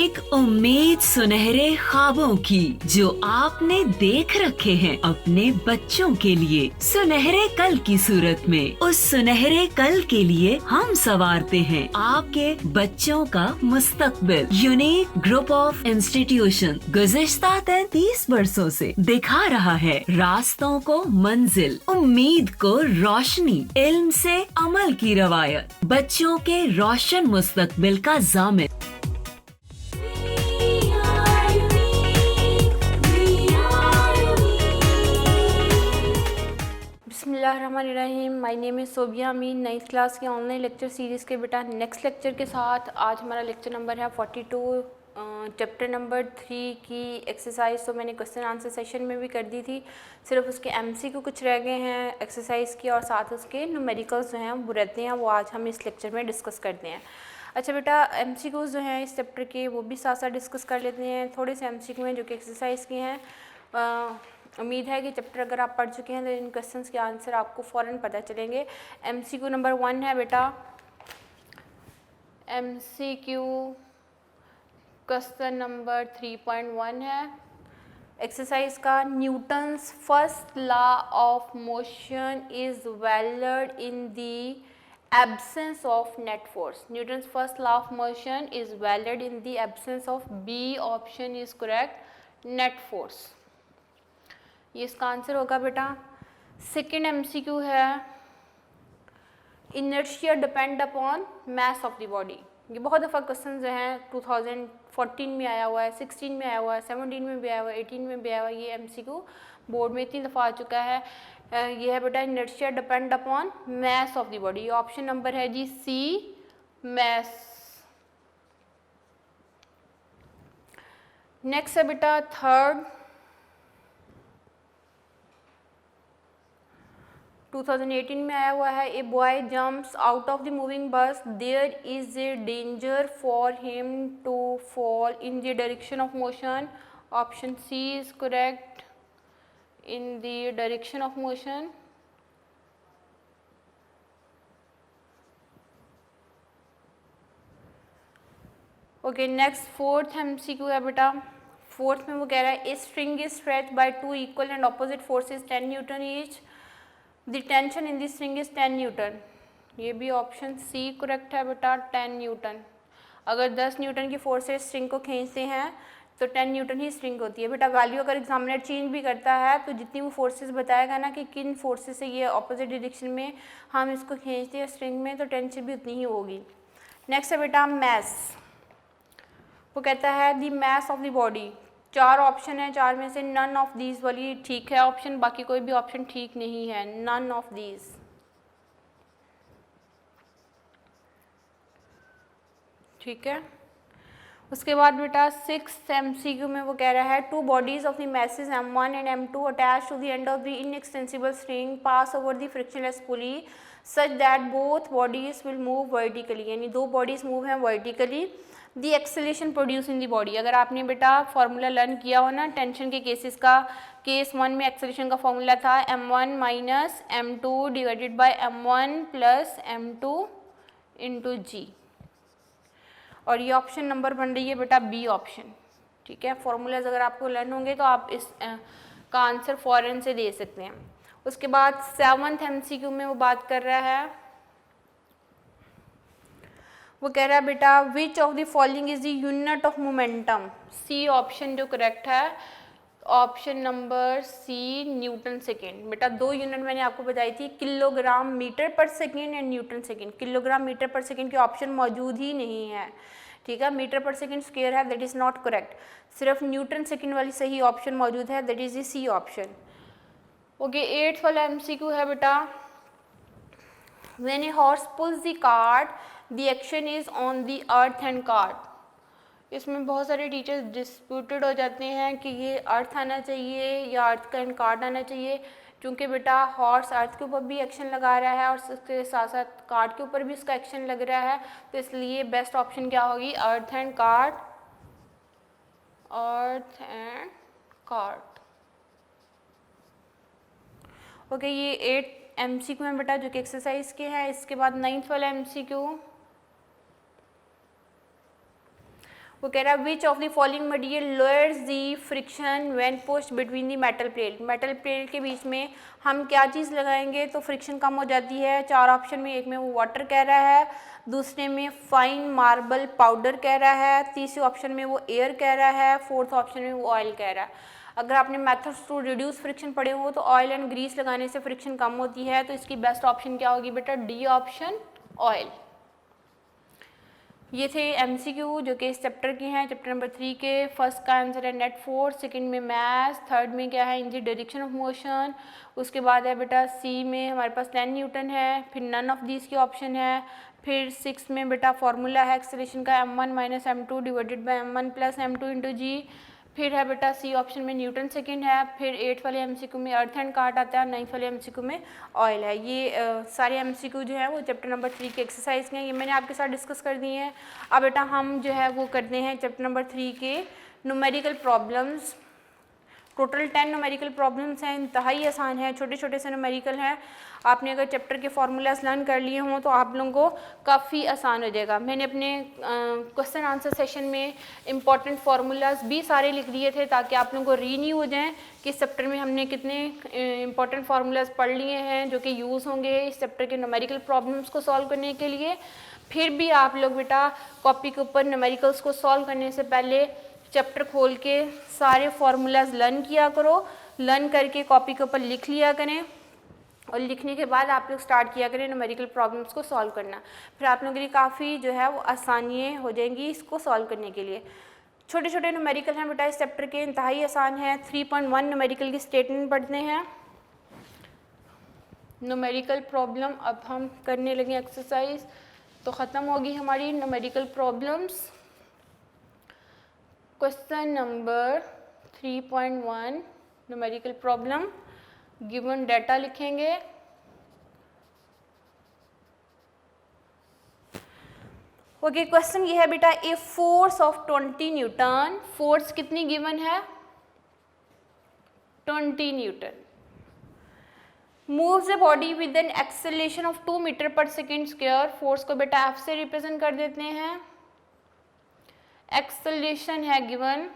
एक उम्मीद सुनहरे ख्वाबों की जो आपने देख रखे हैं अपने बच्चों के लिए, सुनहरे कल की सूरत में। उस सुनहरे कल के लिए हम संवारते हैं आपके बच्चों का मुस्तकबिल। यूनिक ग्रुप ऑफ इंस्टीट्यूशन गुज़िश्ता 33 वर्षों से दिखा रहा है रास्तों को मंजिल, उम्मीद को रोशनी, इल्म से अमल की रवायत, बच्चों के रोशन मुस्तकबिल का जामिन। बिस्मिल्लाहिर्रहमानिर्रहीम। My name is Sobia Amin. 9th class के ऑनलाइन लेक्चर सीरीज़ के बेटा नेक्स्ट लेक्चर के साथ आज हमारा लेक्चर नंबर है 42, चैप्टर नंबर 3 की एक्सरसाइज। तो मैंने क्वेश्चन आंसर सेशन में भी कर दी थी, सिर्फ उसके एमसीक्यू कुछ रह गए हैं एक्सरसाइज की, और साथ उसके न्यूमेरिकल्स जो हैं वो रहते हैं, वो आज हम इस लेक्चर में डिस्कस करते हैं। अच्छा बेटा, एमसीक्यूज़ जो हैं इस चैप्टर के वो भी साथ साथ डिस्कस कर लेते हैं। थोड़े से एमसीक्यू हैं जो कि एक्सरसाइज के हैं। उम्मीद है कि चैप्टर अगर आप पढ़ चुके हैं तो इन क्वेश्चंस के आंसर आपको फ़ौरन पता चलेंगे। एमसीक्यू नंबर 1 है बेटा, एमसीक्यू क्वेश्चन नंबर 3.1 है एक्सरसाइज का। Newton's first law of motion is valid in the absence of net force. Newton's first law of motion is valid in the absence of B option is correct, net force. ये इसका answer होगा बेटा। Second MCQ है, inertia depend upon mass of the body. ये बहुत दफ़ा question जो हैं 2014 में आया हुआ है, 16 में आया हुआ है, 17 में भी आया हुआ है, 18 में भी आया हुआ है। ये एमसीक्यू बोर्ड में इतनी दफ़ा आ चुका है। ये है बेटा, inertia depend upon mass of the body. ये ऑप्शन नंबर है जी सी, मास। नेक्स्ट है बेटा थर्ड, 2018 में आया हुआ है। A boy jumps out of the moving bus, there is a danger for him to fall in the direction of motion. Option C is correct, in the direction of motion. Okay, next fourth MCQ है बेटा। Fourth में वो कह रहा है, a string is stretch by 2 equal and opposite forces 10 newton each, the tension in this string is 10 newton. ये भी option C correct है बेटा, 10 न्यूटन। अगर 10 न्यूटन की फोर्स से स्ट्रिंग को खींचते हैं तो 10 न्यूटन ही स्ट्रिंग होती है बेटा। वैल्यू अगर एग्जामिनर चेंज भी करता है तो जितनी वो फोर्सेस बताएगा ना कि किन फोर्सेस से ये ऑपोजिट डायरेक्शन में हम इसको खींचते हैं स्ट्रिंग में, तो टेंशन भी उतनी ही होगी। नेक्स्ट है बेटा मैस। वो कहता है the mess of the body. 4 option है, 4 में से नन ऑफ दीज वाली ठीक है ऑप्शन, बाकी कोई भी ऑप्शन ठीक नहीं है, नन ऑफ दीज। ठीक है। उसके बाद बेटा 6th एमसीक्यू में वो कह रहा है, 2 bodies of the masses M1 and M2 attach to the end of the inextensible string pass over the frictionless pulley such that both bodies will move vertically. यानी 2 बॉडीज मूव हैं vertically. The acceleration produce in the body. अगर आपने बेटा formula learn किया हो ना tension के cases का, केस 1 में एक्सेलेरेशन का फार्मूला था M1 minus M2 divided by M1 plus M2 into G, और ये ऑप्शन नंबर बन रही है बेटा बी ऑप्शन। ठीक है, फार्मूलाज अगर आपको लर्न होंगे तो आप इस का आंसर फॉरन से दे सकते हैं। उसके बाद 7th एमसीक्यू में वो बात कर रहा है, वो कह रहा है बेटा which of the following is the unit of momentum. C option जो करेक्ट है, option number C newton second. बेटा 2 यूनिट मैंने आपको बताई थी, किलोग्राम मीटर पर second and newton second. Kilogram metre पर सेकेंड के ऑप्शन मौजूद ही नहीं है। ठीक है, मीटर पर सेकेंड स्क्वायर है, दैट इज़ नॉट करेक्ट। सिर्फ न्यूटन सेकेंड वाली सही ऑप्शन मौजूद है, that is the C option. Okay, 8th वाला एमसीक्यू है बेटा, when a horse pulls the cart the action is on the earth and cart. इसमें बहुत सारे टीचर्स डिस्प्यूटेड हो जाते हैं कि ये अर्थ आना चाहिए या अर्थ का एंड कार्ट आना चाहिए, क्योंकि बेटा हॉर्स अर्थ के ऊपर भी एक्शन लगा रहा है और उसके साथ साथ कार्ट के ऊपर भी उसका एक्शन लग रहा है, तो इसलिए बेस्ट ऑप्शन क्या होगी, earth and cart, earth and cart. Okay, ये 8 एमसीक्यू में बेटा जो कि एक्सरसाइज के हैं। इसके बाद 9th वाला एमसीक्यू, वो कह रहा है विच of the following material lowers the friction when pushed between the metal plate. Metal plate के बीच में हम क्या चीज़ लगाएंगे तो फ्रिक्शन कम हो जाती है। 4 ऑप्शन में, एक में वो वाटर कह रहा है, दूसरे में फाइन मार्बल पाउडर कह रहा है, तीसरे ऑप्शन में वो एयर कह रहा है, फोर्थ ऑप्शन में वो ऑयल कह रहा है। अगर आपने मेथड्स टू रिड्यूस फ्रिक्शन पढ़े हो तो ऑयल एंड ग्रीस लगाने से फ्रिक्शन कम होती है, तो इसकी बेस्ट ऑप्शन क्या होगी बेटा, डी ऑप्शन ऑयल। ये थे एमसीक्यू जो कि इस चैप्टर के हैं, चैप्टर नंबर 3 के। फर्स्ट का आंसर है नेट फोर्स, सेकंड में मैथ्स, थर्ड में क्या है इन दी डायरेक्शन ऑफ मोशन, उसके बाद है बेटा सी में हमारे पास 10 न्यूटन है, फिर नन ऑफ दीज की ऑप्शन है, फिर 6 में बेटा फॉर्मूला है एक्सेलरेशन का m1 minus m2 divided by m1 plus m2 into G, फिर है बेटा सी ऑप्शन में न्यूटन सेकंड है, फिर 8 वाले एमसीक्यू में अर्थ एंड कार्ट आता है, 9 वाले एमसीक्यू में ऑयल है। ये सारे एमसीक्यू जो है वो चैप्टर नंबर 3 के एक्सरसाइज के हैं, ये मैंने आपके साथ डिस्कस कर दिए हैं। अब बेटा हम जो है वो करते हैं चैप्टर नंबर 3 के numerical problems. Total 10 numerical problems हैं, इंतहाई आसान है, छोटे छोटे से न्यूमेरिकल हैं। आपने अगर चैप्टर के फार्मूलाज लर्न कर लिए हों तो आप लोगों को काफ़ी आसान हो जाएगा। मैंने अपने क्वेश्चन आंसर सेशन में इंपॉर्टेंट फार्मूलाज भी सारे लिख दिए थे ताकि आप लोगों को रीन्यू हो जाएं कि इस चैप्टर में हमने कितने इंपॉर्टेंट फार्मूलाज पढ़ लिए हैं जो कि यूज़ होंगे इस चैप्टर के न्यूमेरिकल प्रॉब्लम्स को सॉल्व करने के लिए। फिर भी आप लोग बेटा कॉपी के ऊपर न्यूमेरिकल्स को सॉल्व करने से पहले चैप्टर खोल के सारे फार्मूलाज लर्न किया करो, लर्न करके कॉपी के ऊपर लिख लिया करें और लिखने के बाद आप लोग स्टार्ट किया करें न्यूमेरिकल प्रॉब्लम्स को सॉल्व करना। फिर आप लोगों के लिए काफ़ी जो है वो आसानियाँ हो जाएंगी इसको सॉल्व करने के लिए। छोटे छोटे न्यूमेरिकल हैं बेटा इस चैप्टर के, इंतहाई आसान है। 3.1 न्यूमेरिकल की स्टेटमेंट पढ़ते हैं। न्यूमेरिकल प्रॉब्लम अब हम करने लगे एक्सरसाइज, तो ख़त्म होगी हमारी numerical problems. Question number 3.1 numerical problem, given data लिखेंगे। ओके, क्वेश्चन ये है बेटा, a force of 20 newton, force कितनी गिवन है 20 newton, moves a body with an acceleration of 2 metre पर सेकेंड स्क्वायर। फोर्स को बेटा एफ से रिप्रेजेंट कर देते हैं, एक्सेलरेशन है गिवन।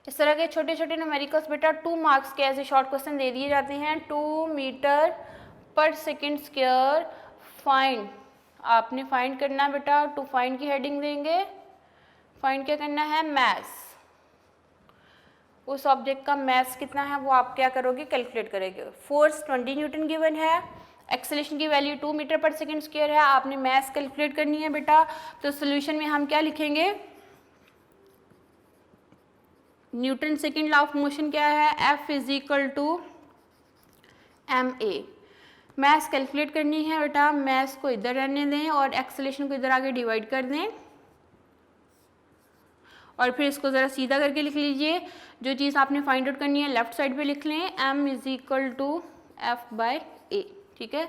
इस तरह के छोटे छोटे न्यूमेरिकल्स बेटा 2 मार्क्स के ऐसे शॉर्ट क्वेश्चन दे दिए जाते हैं। 2 मीटर पर सेकेंड स्क्वायर फाइंड, आपने फाइंड करना बेटा, टू फाइंड की हेडिंग देंगे। फाइंड क्या करना है, मैस, उस ऑब्जेक्ट का मैस कितना है वो आप क्या करोगे, कैलकुलेट करेंगे। फोर्स 20 न्यूटन गिवन है, एक्सेलरेशन की वैल्यू 2 मीटर पर सेकेंड स्क्वायर है, आपने मैस कैलकुलेट करनी है बेटा। तो सोल्यूशन में हम क्या लिखेंगे, Newton second law of motion क्या है, F is equal to M A. Mass calculate करनी है बेटा, मैस को इधर रहने दें और एक्सेलरेशन को इधर आगे डिवाइड कर दें और फिर इसको ज़रा सीधा करके लिख लीजिए। जो चीज़ आपने फाइंड आउट करनी है लेफ्ट साइड पे लिख लें, m is equal to F by A. ठीक है,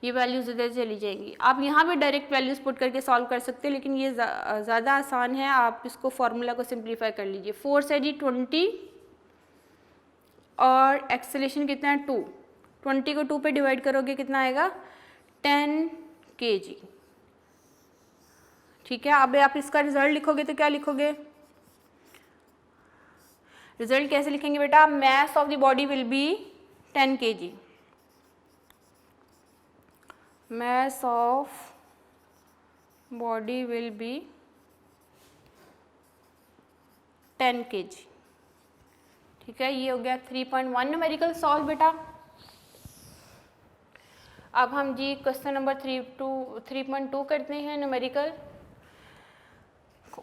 ये वैल्यूज इधर चली जाएंगी। आप यहाँ भी डायरेक्ट वैल्यूज पुट करके सॉल्व कर सकते हैं, लेकिन ये ज़्यादा आसान है, आप इसको फॉर्मूला को सिंप्लीफाई कर लीजिए। फोर्स है जी 20 और एक्सेलरेशन कितना है 2, 20 को 2 पे डिवाइड करोगे कितना आएगा 10 kg। ठीक है, अब आप इसका रिजल्ट लिखोगे तो क्या लिखोगे, रिजल्ट कैसे लिखेंगे बेटा, mess of the body will B 10 kg, mass of body will be 10 kg। ठीक है, ये हो गया 3.1 न्यूमेरिकल सॉल्व बेटा। अब हम जी क्वेश्चन नंबर 3.2 करते हैं न्यूमेरिकल।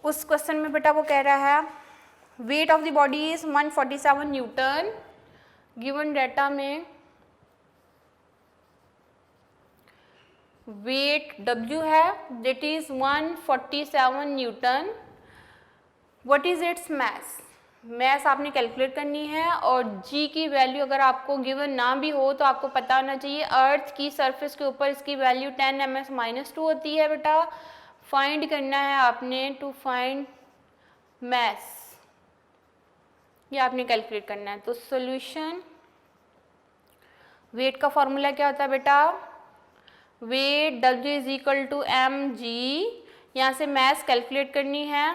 उस क्वेश्चन में बेटा वो कह रहा है weight of the body is 147 newton, given data में वेट W है that is 147 newton. What is its mass, mass आपने कैलकुलेट करनी है और G की वैल्यू अगर आपको गिवन ना भी हो तो आपको पता होना चाहिए अर्थ की सरफेस के ऊपर इसकी वैल्यू 10 ms-2 होती है बेटा। फाइंड करना है आपने, टू फाइंड मैस, ये आपने कैलकुलेट करना है। तो सॉल्यूशन, वेट का फॉर्मूला क्या होता है बेटा, weight W is equal to mg, यहाँ से मैथ कैलकुलेट करनी है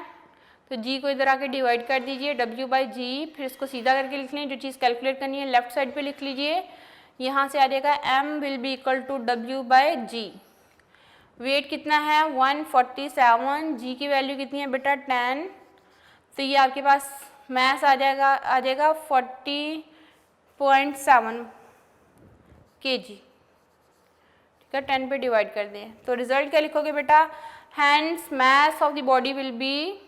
तो g को इधर आके डिवाइड कर दीजिए W/g, फिर इसको सीधा करके लिख लें, जो चीज़ कैलकुलेट करनी है लेफ्ट साइड पे लिख लीजिए। यहाँ से आ जाएगा m will be equal to W/g। Weight कितना है 147, g की वैल्यू कितनी है बेटा 10, तो ये आपके पास मैथ आ जाएगा 40.7 kg। ठीक है, 10 पे डिवाइड कर दें तो रिजल्ट क्या लिखोगे बेटा, hands mass of the body will B,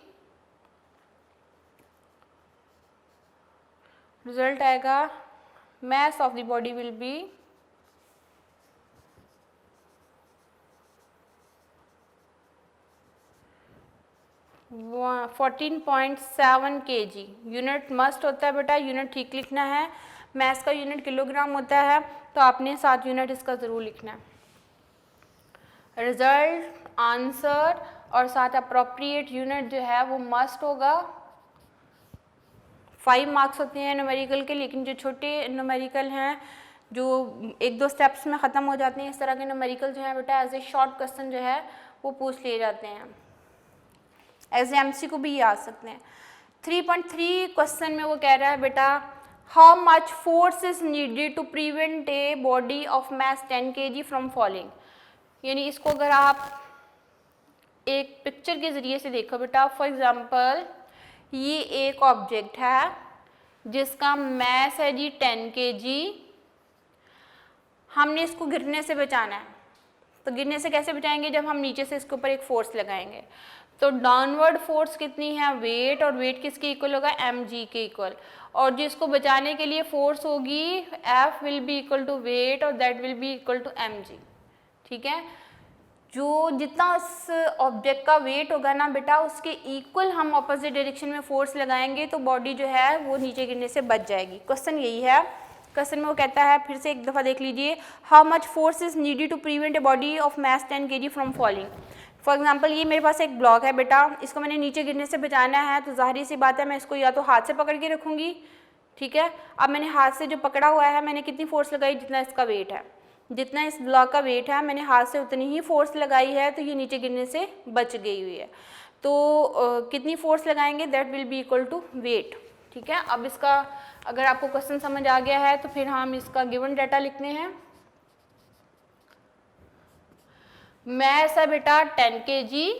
result आएगा mass of the body will be 14.7 kg। Unit must होता है बेटा, यूनिट ठीक लिखना है। मैस का यूनिट किलोग्राम होता है तो आपने 7 यूनिट इसका ज़रूर लिखना है। रिजल्ट, आंसर और साथ अप्रोप्रिएट यूनिट जो है वो मस्ट होगा। 5 मार्क्स होते हैं न्यूमेरिकल के, लेकिन जो छोटे न्यूमेरिकल हैं जो 1-2 स्टेप्स में ख़त्म हो जाते हैं, इस तरह के न्यूमेरिकल जो है बेटा एज ए शॉर्ट क्वेश्चन जो है वो पूछ लिए जाते हैं, एज ए एमसीक्यू भी ये आ सकते हैं। 3.3 क्वेश्चन में वो कह रहा है बेटा how much force is needed to prevent a body of mass 10 kg from falling. यानी इसको अगर आप एक पिक्चर के ज़रिए से देखो बेटा, फॉर एग्जांपल ये एक ऑब्जेक्ट है जिसका मैस है जी 10 kg, हमने इसको गिरने से बचाना है। तो गिरने से कैसे बचाएंगे, जब हम नीचे से इसके ऊपर एक फोर्स लगाएंगे। तो डाउनवर्ड फोर्स कितनी है वेट, और वेट किसके इक्वल होगा mg के इक्वल, और जो इसको बचाने के लिए फोर्स होगी F will be equal to weight और that will be equal to mg। ठीक है, जो जितना उस ऑब्जेक्ट का वेट होगा ना बेटा उसके इक्वल हम ऑपोजिट डायरेक्शन में फोर्स लगाएंगे तो बॉडी जो है वो नीचे गिरने से बच जाएगी। क्वेश्चन यही है। क्वेश्चन में वो कहता है, फिर से एक दफ़ा देख लीजिए, how much force is needed to prevent a body of mass 10 kg from falling. For example ये मेरे पास एक ब्लॉक है बेटा, इसको मैंने नीचे गिरने से बचाना है, तो जाहिर सी बात है मैं इसको या तो हाथ से पकड़ के रखूँगी। ठीक है, अब मैंने हाथ से जो पकड़ा हुआ है मैंने कितनी फोर्स लगाई, जितना इसका वेट है, जितना इस ब्लॉक का वेट है मैंने हाथ से उतनी ही फोर्स लगाई है, तो ये नीचे गिरने से बच गई हुई है। तो कितनी फोर्स लगाएंगे, that will be equal to weight. ठीक है, अब इसका अगर आपको क्वेश्चन समझ आ गया है तो फिर हम इसका गिवन डाटा लिखते हैं। मैस है बेटा 10 kg,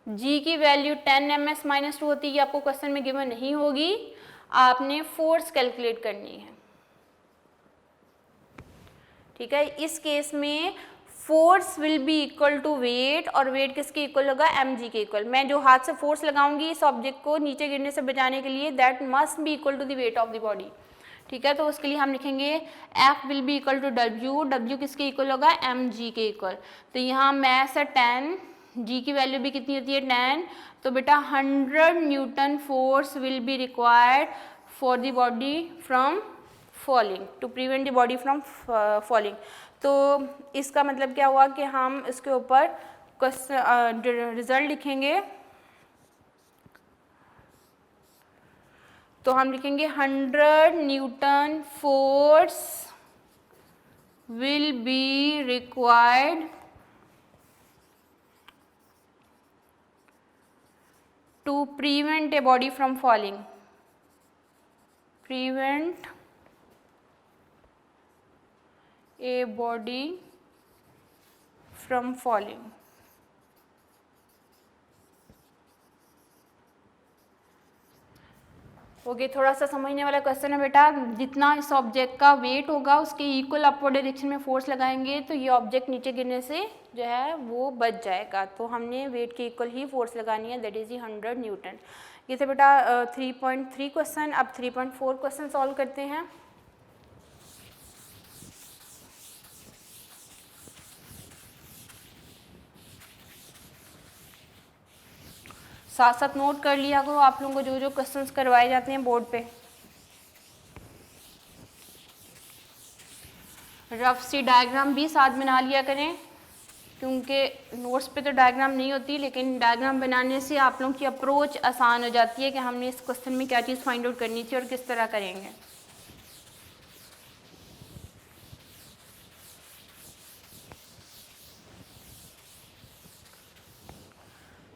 जी की वैल्यू 10 ms-2 होती है, आपको क्वेश्चन में गिवन नहीं होगी, आपने फोर्स कैलकुलेट करनी है। ठीक है, इस केस में force will be equal to weight, और वेट किसके इक्वल होगा mg के इक्वल। मैं जो हाथ से फोर्स लगाऊंगी इस ऑब्जेक्ट को नीचे गिरने से बचाने के लिए, that must be equal to the weight of the body. ठीक है, तो उसके लिए हम लिखेंगे F will be equal to W, W किसके इक्वल होगा mg के इक्वल। तो यहाँ मैस है 10, g की वैल्यू भी कितनी होती है 10, तो बेटा 100 newton force will be required for the body from falling, to prevent the body from falling. तो इसका मतलब क्या हुआ कि हम इसके ऊपर रिजल्ट लिखेंगे, तो हम लिखेंगे 100 newton force will be required to prevent a body from falling, prevent a body from falling। Okay, थोड़ा सा समझने वाला क्वेश्चन है बेटा, जितना इस ऑब्जेक्ट का वेट होगा उसके इक्वल अपवर्ड डायरेक्शन में फोर्स लगाएंगे तो ये ऑब्जेक्ट नीचे गिरने से जो है वो बच जाएगा। तो हमने वेट के इक्वल ही फोर्स लगानी है, दैट इज 100 न्यूटन। ये थे बेटा 3.3 क्वेश्चन। अब 3.4 क्वेश्चन सॉल्व करते हैं। साथ साथ नोट कर लिया करो आप लोगों को जो जो क्वेश्चंस करवाए जाते हैं बोर्ड पे। रफ सी डायग्राम भी साथ बना लिया करें, क्योंकि नोट्स पे तो डायग्राम नहीं होती, लेकिन डायग्राम बनाने से आप लोगों की अप्रोच आसान हो जाती है कि हमने इस क्वेश्चन में क्या चीज़ फाइंड आउट करनी थी और किस तरह करेंगे।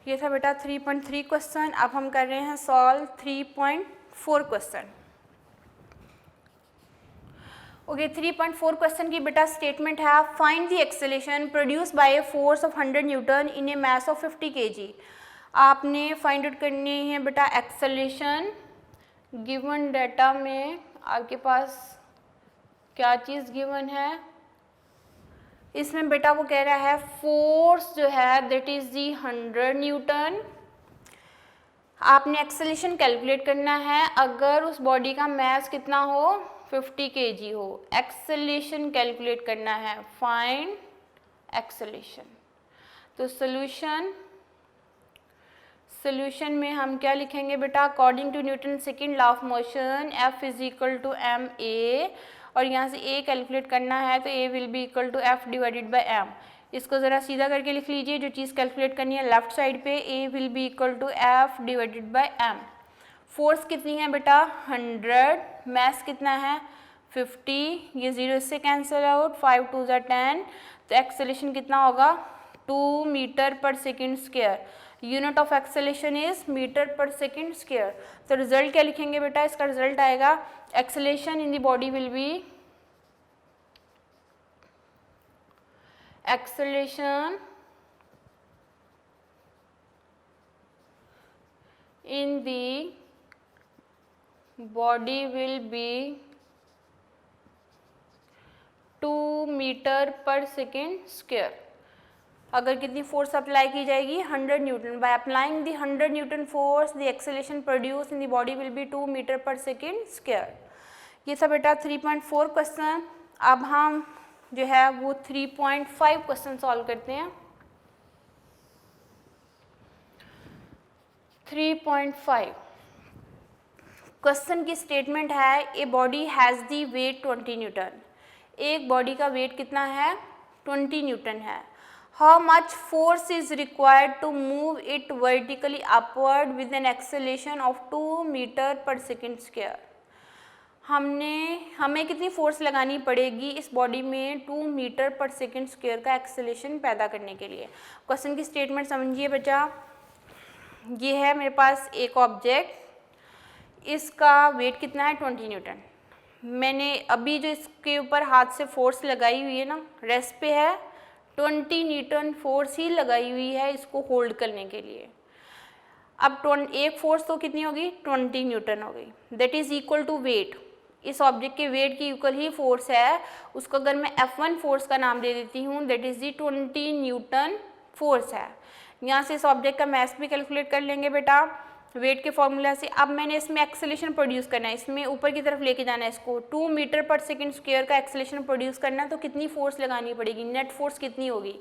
ये था बेटा 3.3 क्वेश्चन। अब हम कर रहे हैं सॉल्व 3.4 क्वेश्चन। ओके 3.4 क्वेश्चन की बेटा स्टेटमेंट है, find the acceleration produce by A force of 100 Newton in A mass of 50 kg। आपने फाइंड आउट करनी है बेटा एक्सेलरेशन। गिवन डाटा में आपके पास क्या चीज़ गिवन है, इसमें बेटा वो कह रहा है फोर्स जो है दैट इज दी 100 न्यूटन। आपने एक्सेलरेशन कैलकुलेट करना है अगर उस बॉडी का मास कितना हो 50 kg हो। एक्सेलरेशन कैलकुलेट करना है, फाइंड एक्सेलरेशन। तो सोल्यूशन में हम क्या लिखेंगे बेटा, according to Newton second law of motion F is equal to M A, और यहाँ से A कैलकुलेट करना है तो A will be equal to F divided by M। इसको ज़रा सीधा करके लिख लीजिए, जो चीज़ कैलकुलेट करनी है लेफ्ट साइड पे A will be equal to F divided by M। Force कितनी है बेटा 100, मास कितना है 50, ये 0 इससे कैंसिल आउट, 5 2 ज़ा 10, तो एक्सेलरेशन कितना होगा 2 मीटर पर second square. Unit of acceleration is metre पर सेकेंड स्क्वायर। तो रिजल्ट क्या लिखेंगे बेटा, इसका रिजल्ट आएगा acceleration in the body will be acceleration in the body will be 2 metre पर सेकेंड स्क्वायर। अगर कितनी फोर्स अप्लाई की जाएगी 100 newton. By applying the 100 newton force the acceleration produce in the body will be 2 metre पर second square. ये था बेटा 3.4 question. अब हम जो है वो 3.5 क्वेश्चन सॉल्व करते हैं। 3.5 क्वेश्चन की स्टेटमेंट है, a body has the weight 20 newton. एक बॉडी का वेट कितना है 20 न्यूटन है। How much force is required to move it vertically upward with an acceleration of 2 metre पर सेकेंड स्क्वायर। हमें कितनी फोर्स लगानी पड़ेगी इस बॉडी में 2 मीटर पर सेकेंड स्क्वायर का एक्सेलरेशन पैदा करने के लिए। क्वेश्चन की स्टेटमेंट समझिए बच्चा। ये है मेरे पास एक ऑब्जेक्ट, इसका वेट कितना है 20 न्यूटन। मैंने अभी जो इसके ऊपर हाथ से फोर्स लगाई हुई है ना, रेस्ट पे है, 20 न्यूटन फोर्स ही लगाई हुई है इसको होल्ड करने के लिए। अब एक फोर्स तो कितनी होगी 20 न्यूटन हो गई, that is equal to weight. इस ऑब्जेक्ट के वेट की इक्वल ही फोर्स है, उसको अगर मैं F1 फोर्स का नाम दे देती हूँ, that is the 20 newton force है। यहाँ से इस ऑब्जेक्ट का मास भी कैलकुलेट कर लेंगे बेटा वेट के फॉर्मूला से। अब मैंने इसमें एक्सेलरेशन प्रोड्यूस करना है, इसमें ऊपर की तरफ लेके जाना है इसको, 2 मीटर पर सेकेंड स्क्वायर का एक्सेलरेशन प्रोड्यूस करना है, तो कितनी फोर्स लगानी पड़ेगी, नेट फोर्स कितनी होगी।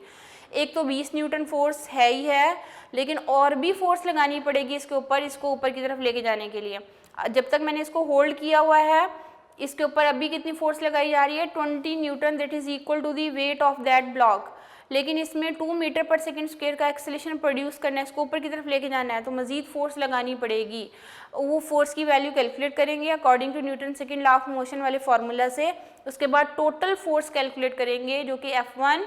एक तो 20 न्यूटन फोर्स है ही है, लेकिन और भी फोर्स लगानी पड़ेगी इसके ऊपर, इसको ऊपर की तरफ लेके जाने के लिए। जब तक मैंने इसको होल्ड किया हुआ है, इसके ऊपर अभी कितनी फोर्स लगाई जा रही है 20 newton, that is equal to the weight of that block. लेकिन इसमें 2 मीटर पर सेकेंड स्क्वायर का एक्सेलरेशन प्रोड्यूस करना है, इसको ऊपर की तरफ लेके जाना है, तो मजीद फोर्स लगानी पड़ेगी। वो फोर्स की वैल्यू कैलकुलेट करेंगे according to Newton second law of motion वाले फार्मूला से। उसके बाद टोटल फोर्स कैलकुलेट करेंगे जो कि F1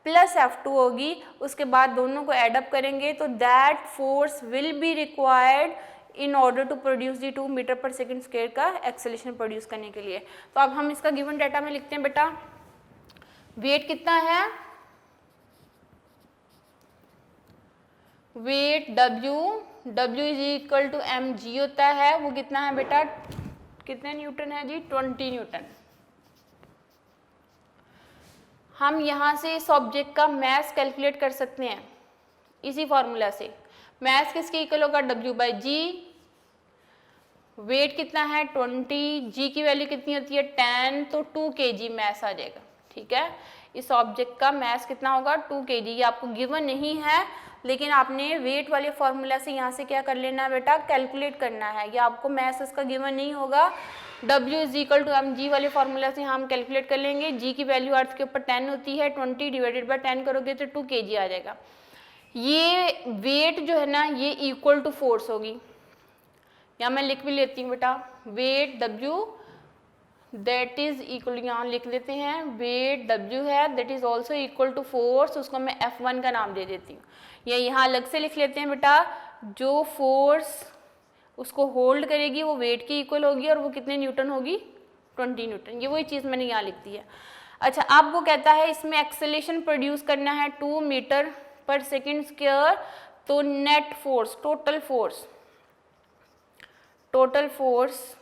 प्लस F2 होगी। उसके बाद दोनों को एडअप करेंगे तो that force will be required in order to produce the 2 metre पर सेकेंड स्क्वायर का एक्सेलरेशन प्रोड्यूस करने के लिए। तो अब हम इसका गिवन डाटा में लिखते हैं बेटा, वेट कितना है, weight W is equal to mg होता है, वो कितना है बेटा, कितने न्यूटन है जी 20 न्यूटन। हम यहाँ से इस ऑब्जेक्ट का मास कैलकुलेट कर सकते हैं इसी फॉर्मूला से। मास किसके इक्वल होगा W/g, वेट कितना है 20, g की वैल्यू कितनी होती है 10, तो 2 kg मास आ जाएगा। ठीक है, इस ऑब्जेक्ट का मास कितना होगा 2 kg। ये आपको गिवन नहीं है, लेकिन आपने वेट वाले फॉर्मूला से यहाँ से क्या कर लेना है बेटा, कैलकुलेट करना है। ये आपको मास इसका गिवन नहीं होगा, W is equal to mg वाले फार्मूला से हम कैलकुलेट कर लेंगे। g की वैल्यू अर्थ के ऊपर 10 होती है, 20 डिवाइडेड बाय 10 करोगे तो 2 kg आ जाएगा। ये वेट जो है ना ये इक्वल टू फोर्स होगी, यहाँ मैं लिख भी लेती हूँ बेटा, weight W that is equal, यहाँ लिख लेते हैं वेट W है, that is also equal to force, उसको मैं F1 का नाम दे देती हूँ, या यहाँ अलग से लिख लेते हैं बेटा, जो फोर्स उसको होल्ड करेगी वो वेट के इक्वल होगी और वो कितने न्यूटन होगी, 20 न्यूटन। ये वही चीज़ मैंने यहाँ लिख दी है। अच्छा, अब वो कहता है इसमें एक्सेलेरेशन प्रोड्यूस करना है 2 मीटर पर सेकेंड स्क्वायर, तो net force, total force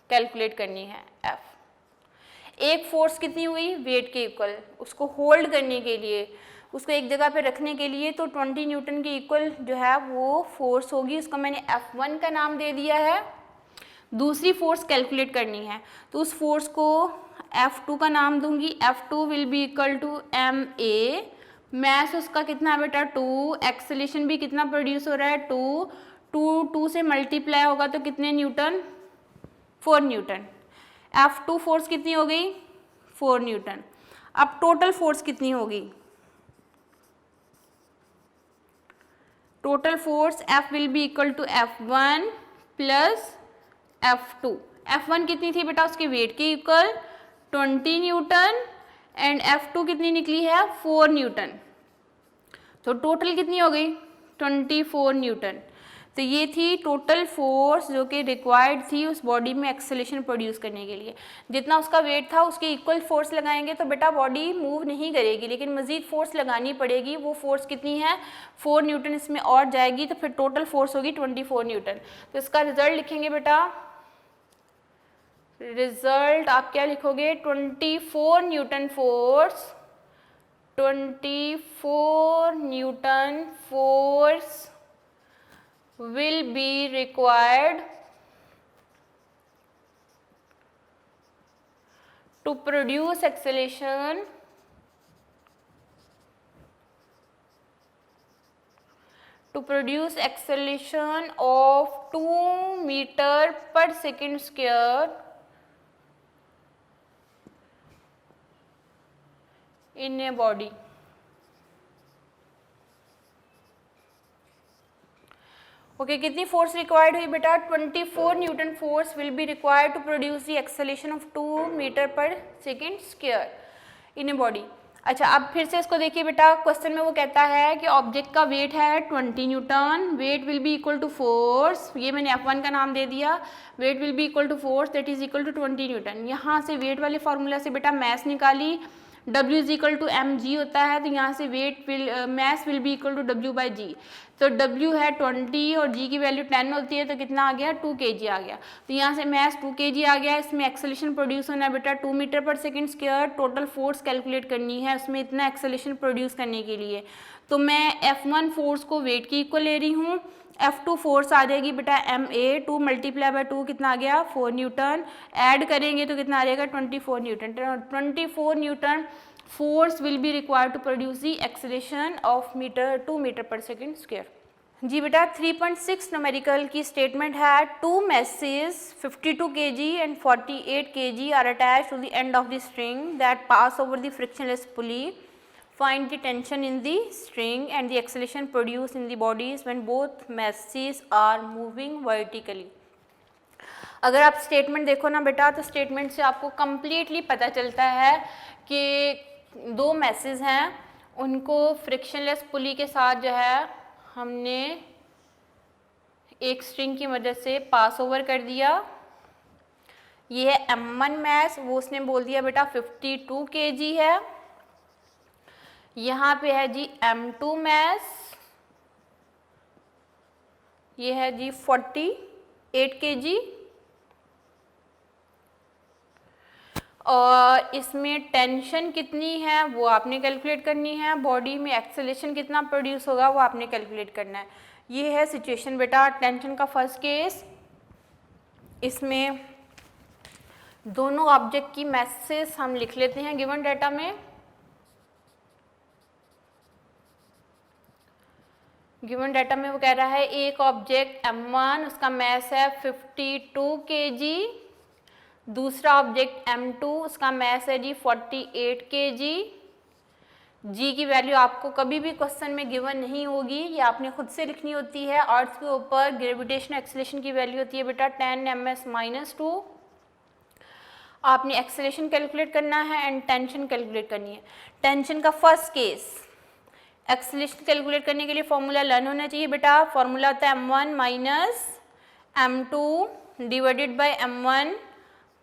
calculate करनी है F। एक फोर्स कितनी हुई, वेट के इक्वल, उसको होल्ड करने के लिए, उसको एक जगह पे रखने के लिए, तो 20 न्यूटन के इक्वल जो है वो फोर्स होगी, उसको मैंने F1 का नाम दे दिया है। दूसरी फोर्स कैलकुलेट करनी है, तो उस फोर्स को F2 का नाम दूंगी, F2 will be equal to ma, mass उसका कितना है बेटा 2, एक्सेलेरेशन भी कितना प्रोड्यूस हो रहा है 2 से मल्टीप्लाई होगा तो कितने न्यूटन, 4 न्यूटन। F2 फोर्स कितनी हो गई, 4 न्यूटन। अब टोटल फोर्स कितनी होगी, total force F will be equal to F1 plus F2। F1 कितनी थी बेटा, उसके वेट के इक्वल 20 न्यूटन, एंड F2 कितनी निकली है 4 न्यूटन, तो टोटल कितनी हो गई 24 न्यूटन। तो ये थी टोटल फोर्स जो कि रिक्वायर्ड थी उस बॉडी में एक्सेलेरेशन प्रोड्यूस करने के लिए। जितना उसका वेट था उसके इक्वल फोर्स लगाएंगे तो बेटा बॉडी मूव नहीं करेगी, लेकिन मज़ीद फोर्स लगानी पड़ेगी। वो फोर्स कितनी है 4 न्यूटन, इसमें और जाएगी तो फिर टोटल फोर्स होगी 24 न्यूटन। तो इसका रिजल्ट लिखेंगे बेटा, रिजल्ट आप क्या लिखोगे 24 newton force, 24 newton force will be required to produce acceleration of 2 meter per second square in a body। Okay, कितनी फोर्स रिक्वायर्ड हुई बेटा 24 newton force will be required to produce the acceleration of 2 metre पर second square in a body. अच्छा, अब फिर से इसको देखिए बेटा, क्वेश्चन में वो कहता है कि ऑब्जेक्ट का वेट है 20 newton, weight will be equal to force, ये मैंने F1 का नाम दे दिया, weight will be equal to force that is equal to 20 newton. यहाँ से वेट वाले फार्मूला से बेटा मैस निकाली, W is equal to mg होता है, तो यहाँ से weight will mass will be equal to W by G. तो W है 20 और G की वैल्यू 10 होती है, तो कितना आ गया 2 kg आ गया। तो यहाँ से मैस 2 kg आ गया। इसमें एक्सेलेरेशन प्रोड्यूस होना है बेटा 2 मीटर पर second square. Total force calculate करनी है उसमें इतना एक्सेलेरेशन प्रोड्यूस करने के लिए, तो मैं F1 फोर्स को वेट की इक्वल ले रही हूँ, F2 फोर्स आ जाएगी बेटा ma, 2 मल्टीप्लाई बाय 2 कितना आ गया 4 न्यूटन, ऐड करेंगे तो कितना आ जाएगा 24 newton. 24 newton force will be required to produce the acceleration of 2 metre पर सेकेंड स्क्वायर। जी बेटा 3.6 न्यूमेरिकल की स्टेटमेंट है, 2 masses 52 kg and 48 kg are attached to the end of the string that pass over the frictionless pulley. Find the tension in the string and the acceleration produced in the bodies when both masses are moving vertically। अगर आप statement देखो ना बेटा, तो statement से आपको completely पता चलता है कि 2 मैसेज हैं, उनको फ्रिक्शनलेस पुली के साथ जो है हमने एक स्ट्रिंग की मदद से पास ओवर कर दिया। ये है M1 मैस, वो उसने बोल दिया बेटा 52 kg है। यहाँ पे है जी M2 मैस, ये है जी 48 kg, और इसमें टेंशन कितनी है वो आपने कैलकुलेट करनी है, बॉडी में एक्सेलेरेशन कितना प्रोड्यूस होगा वो आपने कैलकुलेट करना है। ये है सिचुएशन बेटा टेंशन का फर्स्ट केस। इसमें दोनों ऑब्जेक्ट की मैसेज हम लिख लेते हैं गिवन डाटा में। गिवन डाटा में वो कह रहा है एक ऑब्जेक्ट M1 उसका मैस है 52 kg, दूसरा ऑब्जेक्ट M2 उसका मैस है जी 48 kg। G की वैल्यू आपको कभी भी क्वेश्चन में गिवन नहीं होगी, ये आपने खुद से लिखनी होती है। अर्थ के ऊपर ग्रेविटेशनल एक्सेलेरेशन की वैल्यू होती है बेटा 10 ms-2। आपने एक्सेलरेशन कैलकुलेट करना है एंड टेंशन कैलकुलेट करनी है। टेंशन का फर्स्ट केस, एक्सेलरेशन कैलकुलेट करने के लिए फॉर्मूला लर्न होना चाहिए बेटा। फॉर्मूला होता है m1 minus m2 divided by m1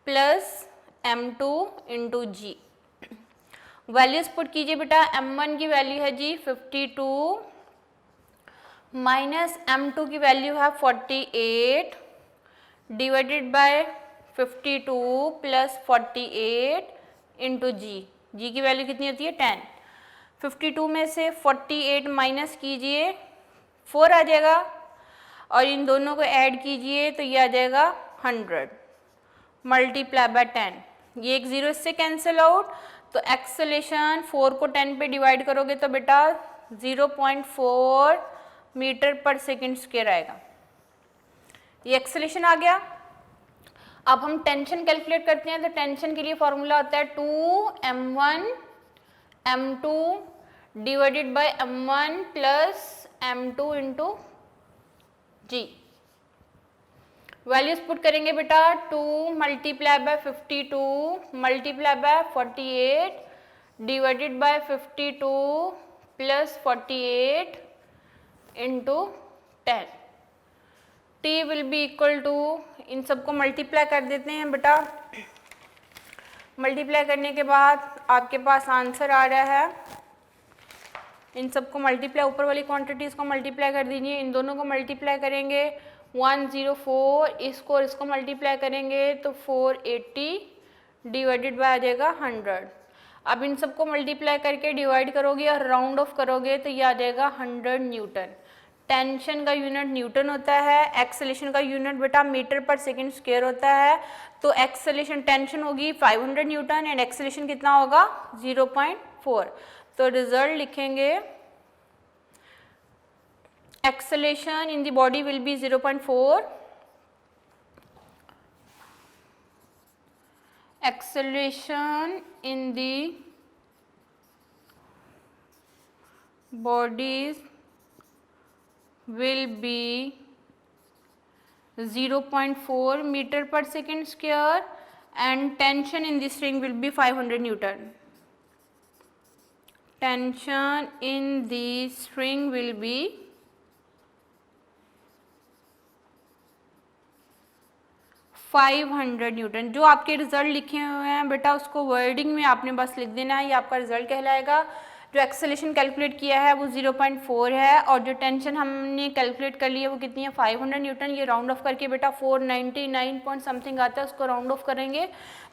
plus m2 into ji. Values put कीजिए बेटा। m1 की वैल्यू है जी 52 माइनस m2 की वैल्यू है 48 डिवाइडेड बाय 52 प्लस 48 इंटू जी। जी की वैल्यू कितनी होती है 10। 52 में से 48 माइनस कीजिए 4 आ जाएगा और इन दोनों को ऐड कीजिए तो ये आ जाएगा 100 मल्टीप्लाई बाय 10। ये एक जीरो इससे कैंसिल आउट, तो एक्सेलेरेशन 4 को 10 पे डिवाइड करोगे तो बेटा 0.4 मीटर पर सेकेंड स्क्वायर आएगा। ये एक्सेलेरेशन आ गया। अब हम टेंशन कैलकुलेट करते हैं, तो टेंशन के लिए फॉर्मूला होता है 2m1 m2 divided by m1 plus m2 into ji. Values put करेंगे बेटा। 2 multiply by 52 multiply by 48 divided by 52 plus 48 into 10। t will be equal to, इन सबको मल्टीप्लाई कर देते हैं बेटा। मल्टीप्लाई करने के बाद आपके पास आंसर आ रहा है। इन सबको मल्टीप्लाई, ऊपर वाली क्वांटिटीज़ को मल्टीप्लाई कर दीजिए। इन दोनों को मल्टीप्लाई करेंगे 104, इसको और इसको मल्टीप्लाई करेंगे तो 480 डिवाइडेड बाय आ जाएगा 100। अब इन सबको मल्टीप्लाई करके डिवाइड करोगे और राउंड ऑफ करोगे तो ये आ जाएगा 100 न्यूटन। टेंशन का यूनिट न्यूटन होता है, एक्सेलरेशन का यूनिट बेटा मीटर पर सेकेंड स्क्वायर होता है। तो एक्सेलरेशन टेंशन होगी 500 न्यूटन एंड एक्सेलरेशन कितना होगा 0.4। तो रिजल्ट लिखेंगे acceleration in the body will be 0.4, acceleration in the bodies will be 0.4 meter per second square and tension in the string will be 500 Newton. Tension in the string will be 500 Newton. जो आपके result लिखे हुए हैं बेटा उसको wording में आपने बस लिख देना है, ये आपका रिजल्ट कहलाएगा। जो एक्सेलरेशन कैलकुलेट किया है वो 0.4 है और जो टेंशन हमने कैलकुलेट कर ली है वो कितनी है 500 न्यूटन। ये राउंड ऑफ करके बेटा 499 पॉइंट समथिंग आता है, उसको राउंड ऑफ करेंगे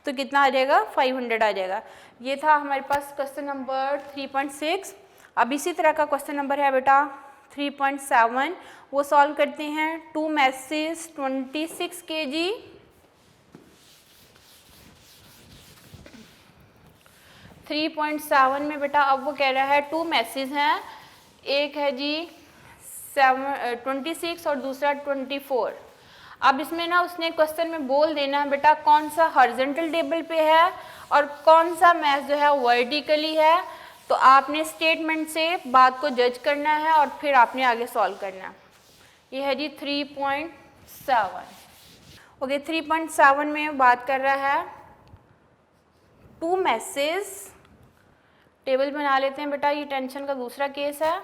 तो कितना आ जाएगा 500 आ जाएगा। ये था हमारे पास क्वेश्चन नंबर 3.6। अब इसी तरह का क्वेश्चन नंबर है बेटा 3.7, वो सॉल्व करते हैं। 2 मैसेज 26 kg 3.7 में बेटा अब वो कह रहा है 2 मैसेज हैं, एक है जी 26 और दूसरा 24। अब इसमें ना उसने क्वेश्चन में बोल देना है बेटा कौन सा हॉरिजॉन्टल टेबल पे है और कौन सा मैच जो है वर्टिकली है। तो आपने स्टेटमेंट से बात को जज करना है और फिर आपने आगे सॉल्व करना है। ये है जी 3.7। ओके 3.7 में बात कर रहा है 2 मैसेज। टेबल बना लेते हैं बेटा, ये टेंशन का दूसरा केस है।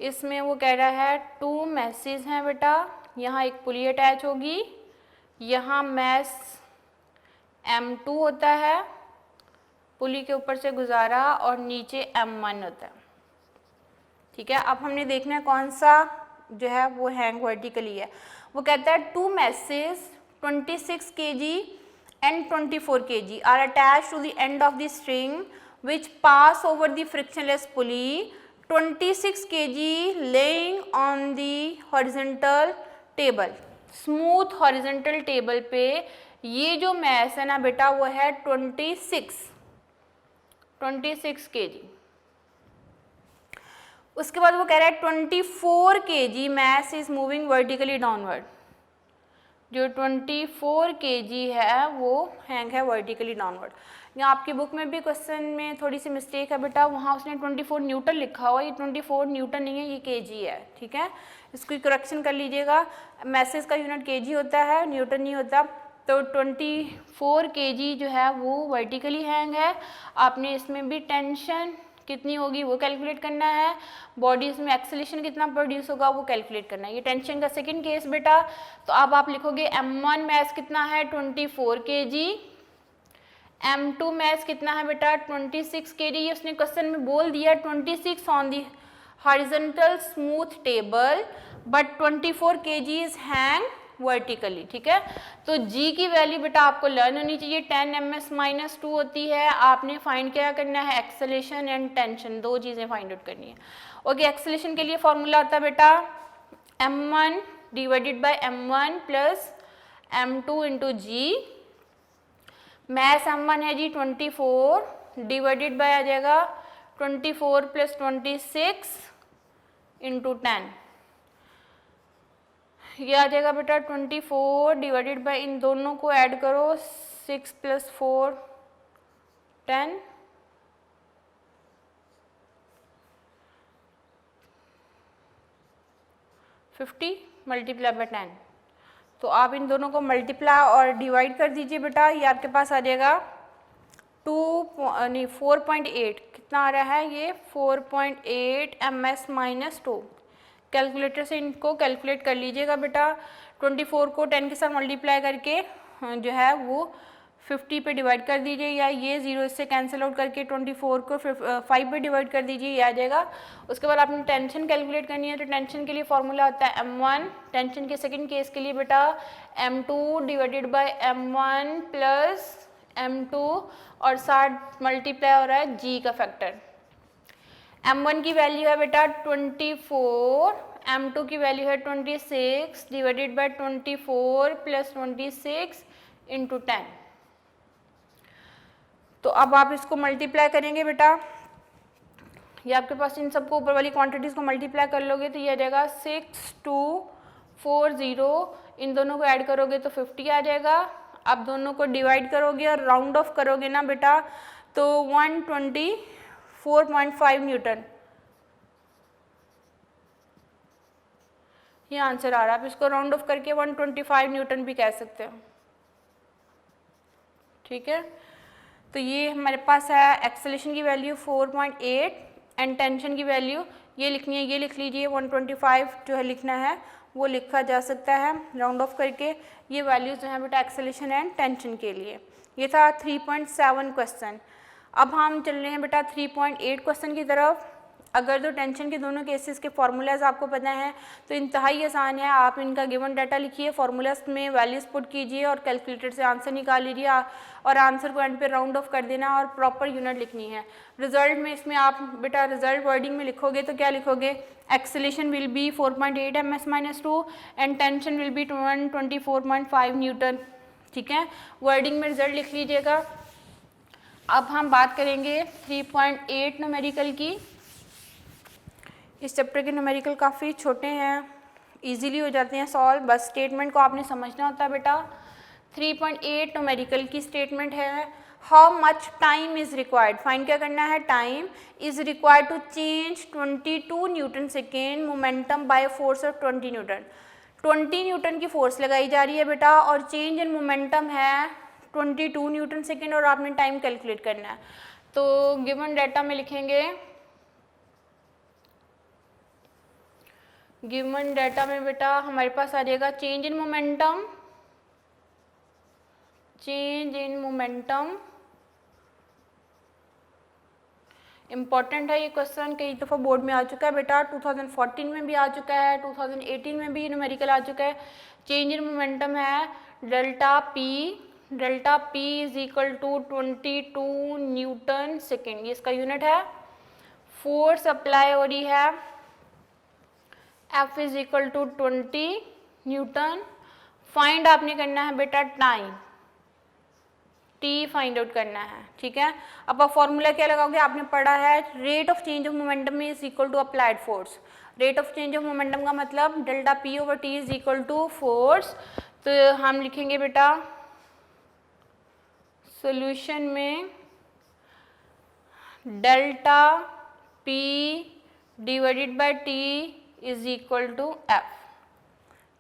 इसमें वो कह रहा है 2 मैसेज हैं बेटा, यहाँ एक पुली अटैच होगी, यहाँ मैस M2 होता है, पुली के ऊपर से गुजारा और नीचे M1 होता है। ठीक है, अब हमने देखना है कौन सा जो है वो हैंग वर्टिकली है। वो कहता है 2 message 26 kg and 24 kg are attached to the end of the string which pass over the frictionless pulley 26 kg laying on the horizontal table। Smooth horizontal table पे ये जो मैस है ना बेटा वो है 26 kg। उसके बाद वो कह रहा है 24 kg mass is moving vertically downward. जो 24 kg है वो हैंग है वर्टिकली डाउनवर्ड। यहाँ आपकी बुक में भी क्वेश्चन में थोड़ी सी मिस्टेक है बेटा, वहाँ उसने 24 न्यूटन लिखा हुआ, ये 24 न्यूटन नहीं है, ये kg है। ठीक है, इसको करेक्शन कर लीजिएगा। मैसेज का यूनिट kg होता है, न्यूटन नहीं होता। तो 24 kg जो है वो वर्टिकली हैंग है। आपने इसमें भी टेंशन कितनी होगी वो कैलकुलेट करना है, बॉडी में एक्सेलेरेशन कितना प्रोड्यूस होगा वो कैलकुलेट करना है। ये टेंशन का सेकंड केस बेटा। तो अब आप लिखोगे m1 मैस कितना है 24 kg, m2 मैस कितना है बेटा 26 kg। ये उसने क्वेश्चन में बोल दिया 26 on the horizontal smooth table but 24 kg is hang vertically, ठीक है। तो g की वैल्यू बेटा आपको लर्न होनी चाहिए, 10 ms-2 होती है। आपने फाइंड क्या करना है, एक्सेलेरेशन एंड टेंशन, दो चीज़ें फाइंड आउट करनी है। ओके, एक्सेलेरेशन के लिए फॉर्मूला होता है बेटा m1 divided by m1 plus m2 into g. Mass m1 है जी 24 डिवाइडेड बाय आ जाएगा 24 प्लस 26 इंटू 10, ये आ जाएगा बेटा 24 डिवाइडेड बाय, इन दोनों को ऐड करो 6 प्लस 4 10, 50 मल्टीप्लाई बाय 10। तो आप इन दोनों को मल्टीप्लाई और डिवाइड कर दीजिए बेटा, ये आपके पास आ जाएगा 4.8, कितना आ रहा है ये 4.8 ms-2। कैलकुलेटर से इनको कैलकुलेट कर लीजिएगा बेटा। 24 को 10 के साथ मल्टीप्लाई करके जो है वो 50 पे डिवाइड कर दीजिए, या ये 0 इससे कैंसिल आउट करके 24 को 5 पे डिवाइड कर दीजिए, ये आ जाएगा। उसके बाद आपने टेंशन कैलकुलेट करनी है, तो टेंशन के लिए फॉर्मूला होता है m1, टेंशन के सेकंड केस के लिए बेटा m2 divided by m1 plus m2 और साथ मल्टीप्लाई हो रहा है g का फैक्टर। m1 की वैल्यू है बेटा 24, m2 की वैल्यू है 26 डिवाइडेड बाय 24 प्लस 26 इंटू 10। तो अब आप इसको मल्टीप्लाई करेंगे बेटा, ये आपके पास इन सबको ऊपर वाली क्वांटिटीज़ को मल्टीप्लाई कर लोगे तो ये आ जाएगा 6240, इन दोनों को ऐड करोगे तो 50 आ जाएगा। आप दोनों को डिवाइड करोगे और राउंड ऑफ करोगे ना बेटा तो 124.5 न्यूटन ये आंसर आ रहा है। आप इसको राउंड ऑफ करके 125 न्यूटन भी कह सकते हो, ठीक है। तो ये हमारे पास है एक्सेलेरेशन की वैल्यू 4.8 एंड टेंशन की वैल्यू ये लिखनी है, ये लिख लीजिए 125 जो है लिखना है वो लिखा जा सकता है राउंड ऑफ करके। ये वैल्यूज जो है बेटा एक्सेलेरेशन एंड टेंशन के लिए। ये था 3.7 क्वेश्चन। अब हम चल रहे हैं बेटा 3.8 क्वेश्चन की तरफ। अगर तो टेंशन के दोनों केसेस के फार्मूलाज आपको पता है तो इंतहाई आसान है, आप इनका गिवन डाटा लिखिए, फार्मूलाज में वैल्यूज पुट कीजिए और कैलकुलेटर से आंसर निकाल लीजिए और आंसर को एंड पे राउंड ऑफ कर देना और प्रॉपर यूनिट लिखनी है। रिजल्ट में इसमें आप बेटा रिजल्ट वर्डिंग में लिखोगे तो क्या लिखोगे, acceleration will be 4.8 ms-2 and tension will be 124.5 Newton, ठीक है। वर्डिंग में रिजल्ट लिख लीजिएगा। अब हम बात करेंगे 3.8 न्यूमेरिकल की। इस चैप्टर के न्यूमेरिकल काफ़ी छोटे हैं, इजीली हो जाते हैं सॉल्व, बस स्टेटमेंट को आपने समझना होता है बेटा। 3.8 न्यूमेरिकल की स्टेटमेंट है, how much time is required, find क्या करना है, time is required to change 22 newton second momentum by force of 20 newton. 20 newton की फोर्स लगाई जा रही है बेटा और चेंज इन मोमेंटम है 22 न्यूटन सेकेंड और आपने टाइम कैलकुलेट करना है। तो गिवन डाटा में लिखेंगे, गिवन डाटा में बेटा हमारे पास आ जाएगा change in momentum, change in momentum important है ये क्वेश्चन, कई दफ़ा बोर्ड में आ चुका है बेटा, 2014 में भी आ चुका है, 2018 में भी न्यूमेरिकल आ चुका है। चेंज इन मोमेंटम है delta P is equal to 22 newton second, ये इसका यूनिट है। फोर्स अप्लाई हो रही है F is equal to 20 newton. Find आपने करना है बेटा टाइम, T फाइंड आउट करना है, ठीक है। अब आप फॉर्मूला क्या लगाओगे, आपने पढ़ा है rate of change of momentum is equal to applied force. Rate of change of momentum का मतलब delta P over T is equal to force. तो हम लिखेंगे बेटा सॉल्यूशन में delta P divided by T is equal to F।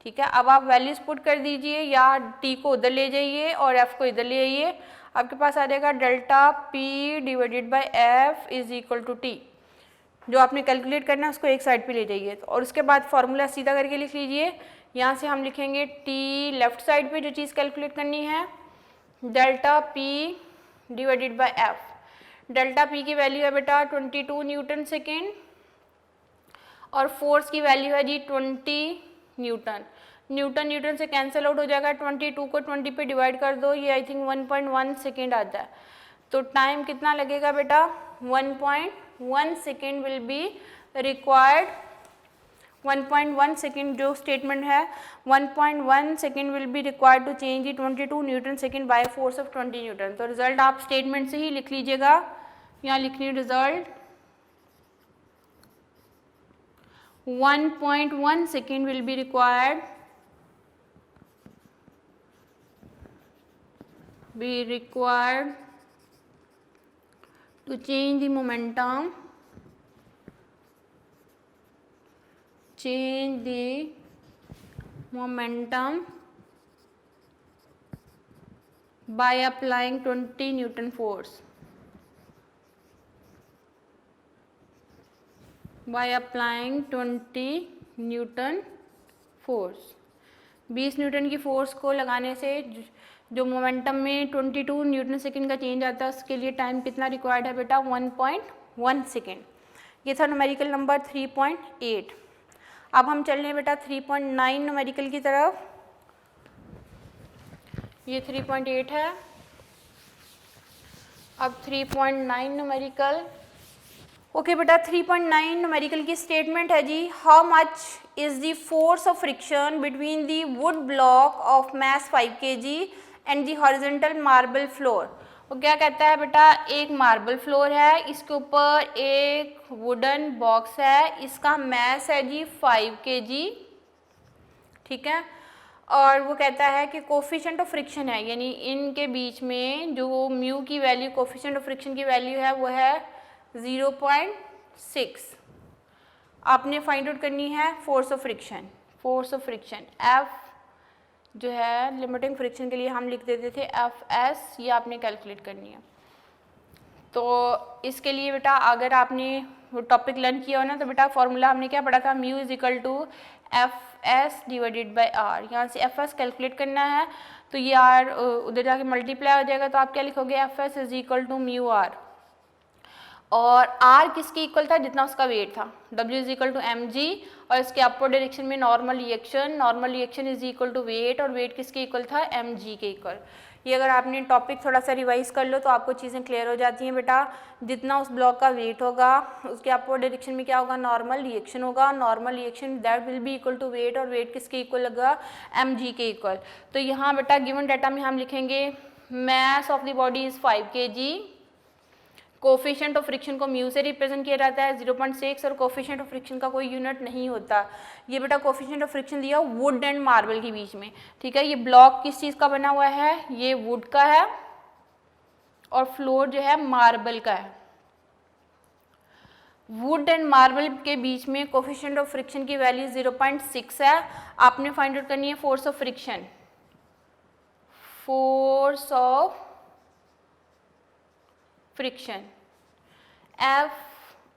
ठीक है, अब आप वैल्यूज पुट कर दीजिए, या टी को उधर ले जाइए और एफ को इधर ले आइए, आपके पास आ जाएगा delta P divided by F is equal to T. जो आपने कैलकुलेट करना है उसको एक साइड पे ले जाइए, और उसके बाद फॉर्मूला सीधा करके लिख लीजिए। यहाँ से हम लिखेंगे टी लेफ्ट साइड पे जो चीज़ कैलकुलेट करनी है, delta P divided by F. Delta P की वैल्यू है बेटा 22 न्यूटन सेकेंड, और फोर्स की वैल्यू है जी 20 न्यूटन। न्यूटन न्यूटन से कैंसिल आउट हो जाएगा, 22 को 20 पे डिवाइड कर दो, ये आई थिंक 1.1 सेकेंड आता है। तो टाइम कितना लगेगा बेटा, 1.1 second will be required. 1.1 second जो स्टेटमेंट है, 1.1 second will be required to change the 22 newton second by force of 20 newton. तो रिजल्ट आप स्टेटमेंट से ही लिख लीजिएगा, यहाँ लिखनी result 1.1 second will be required to change the momentum by applying 20 Newton force. by applying 20 newton force. 20 newton की force को लगाने से जो मोमेंटम में 22 न्यूटन सेकेंड का चेंज आता है, उसके लिए टाइम कितना रिक्वायर्ड है बेटा, 1.1 सेकेंड। ये था न्यूमेरिकल नंबर 3.8। अब हम चल रहे हैं बेटा 3.9 न्यूमेरिकल की तरफ। ये 3.8 है, अब 3.9 न्यूमेरिकल। ओके बेटा, 3.9 न्यूमेरिकल की स्टेटमेंट है जी, how much is the force of friction between the wood block of mass 5 kg and the horizontal marble floor. वो क्या कहता है बेटा, एक मार्बल फ्लोर है, इसके ऊपर एक वुडन बॉक्स है, इसका मैस है जी 5 kg, ठीक है। और वो कहता है कि कोफिशिएंट ऑफ फ्रिक्शन है, यानी इनके बीच में जो म्यू की वैल्यू, कोफिशिएंट ऑफ फ्रिक्शन की वैल्यू है वो है 0.6। आपने फाइंड आउट करनी है force of friction. Force of friction F जो है लिमिटिंग फ्रिक्शन के लिए हम लिख देते थे एफ एस, ये आपने कैलकुलेट करनी है। तो इसके लिए बेटा अगर आपने वो टॉपिक लर्न किया हो ना, तो बेटा फॉर्मूला हमने क्या पढ़ा था, mu is equal to F S divided by R. यहाँ से एफ एस कैलकुलेट करना है, तो ये आर उधर जाके मल्टीप्लाई हो जाएगा, तो आप क्या लिखोगे, F S is equal to mu R. और R किसके इक्वल था, जितना उसका वेट था, W is equal to M G, और इसके अपर डायरेक्शन में normal reaction is equal to weight, और वेट किसके इक्वल था, एम जी के इक्वल। ये अगर आपने टॉपिक थोड़ा सा रिवाइज कर लो तो आपको चीज़ें क्लियर हो जाती हैं बेटा। जितना उस ब्लॉक का वेट होगा, उसके अपर डायरेक्शन में क्या होगा, नॉर्मल रिएक्शन होगा, normal reaction that will be equal to weight, और वेट किसके इक्वल लगा, एम जी के इक्वल। तो यहाँ बेटा गिवन डाटा में हम लिखेंगे mess of the body is 5 kg, coefficient of friction को म्यू से रिप्रेजेंट किया जाता है 0.6, और कोफिशिएंट ऑफ फ्रिक्शन का कोई यूनिट नहीं होता। ये बेटा कोफिशिएंट ऑफ फ्रिक्शन दिया वुड एंड मार्बल के बीच में, ठीक है। ये ब्लॉक किस चीज़ का बना हुआ है, ये वुड का है, और फ्लोर जो है मार्बल का है। वुड एंड मार्बल के बीच में कोफिशिएंट ऑफ फ्रिक्शन की वैल्यू 0.6 है। आपने फाइंड आउट करनी है force of friction. Force of friction F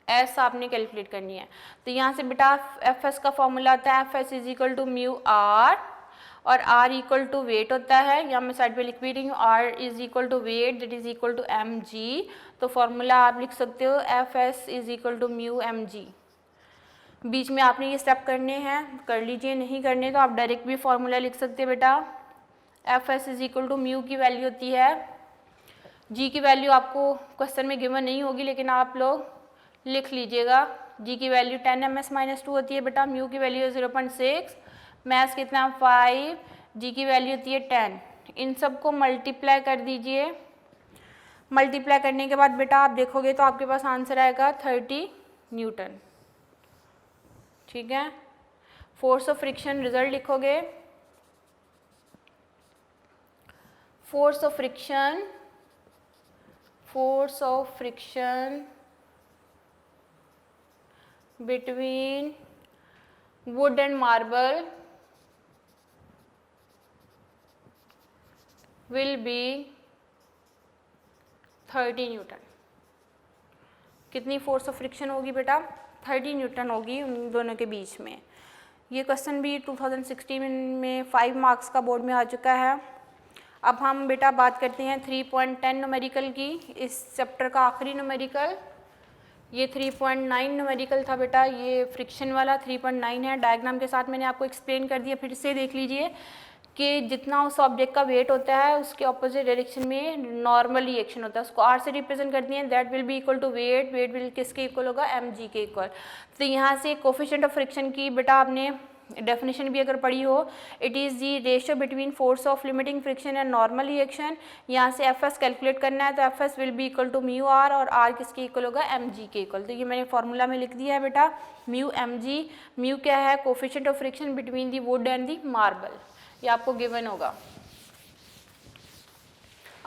S आपने कैलकुलेट करनी है। तो यहाँ से बेटा एफ एस का फॉर्मूला आता है F S is equal to mu R, और आर इक्वल टू वेट होता है, यहाँ मैं साइड पे लिख भी रही हूँ, R is equal to weight that is equal to M G. तो फॉर्मूला आप लिख सकते हो F S is equal to mu M G. बीच में आपने ये स्टेप करने हैं, कर लीजिए, नहीं करने तो आप डायरेक्ट भी फॉर्मूला लिख सकते हैं बेटा। F S is equal to mu की वैल्यू होती है, जी की वैल्यू आपको क्वेश्चन में गिवन नहीं होगी, लेकिन आप लोग लिख लीजिएगा। जी की वैल्यू 10 ms-2 होती है बेटा, म्यू की वैल्यू है 0.6, मैथ्स कितना 5, जी की वैल्यू होती है 10। इन सबको मल्टीप्लाई कर दीजिए। मल्टीप्लाई करने के बाद बेटा आप देखोगे तो आपके पास आंसर आएगा 30 न्यूटन, ठीक है। फोर्स ऑफ फ्रिक्शन रिजल्ट लिखोगे, force of friction between wood and marble will be 30 Newton. कितनी फोर्स ऑफ फ्रिक्शन होगी बेटा? 30 न्यूटन होगी उन दोनों के बीच में। ये क्वेश्चन भी 2016 में 5 मार्क्स का बोर्ड में आ चुका है। अब हम बेटा बात करते हैं 3.10 न्यूमेरिकल की, इस चैप्टर का आखिरी न्यूमेरिकल। ये 3.9 न्यूमेरिकल था बेटा, ये फ्रिक्शन वाला 3.9 है। डायग्राम के साथ मैंने आपको एक्सप्लेन कर दिया, फिर से देख लीजिए कि जितना उस ऑब्जेक्ट का वेट होता है उसके ऑपोजिट डायरेक्शन में नॉर्मल रिएक्शन होता है, उसको आर से रिप्रेजेंट करती हैं। That will be equal to weight, weight will किसके इक्वल होगा? mg के इक्वल। तो यहाँ से कोफिशिएंट ऑफ फ्रिक्शन की बेटा आपने डेफिनेशन भी अगर पढ़ी हो, it is the ratio between force of limiting friction and normal reaction. यहाँ से एफ एस कैलकुलेट करना है, तो F S will be equal to mu R, और आर किसके इक्वल होगा? mg के इक्वल। तो ये मैंने फॉर्मूला में लिख दिया है बेटा, म्यू mg। म्यू क्या है? Coefficient of friction between the wood and the marble, ये आपको गिवन होगा।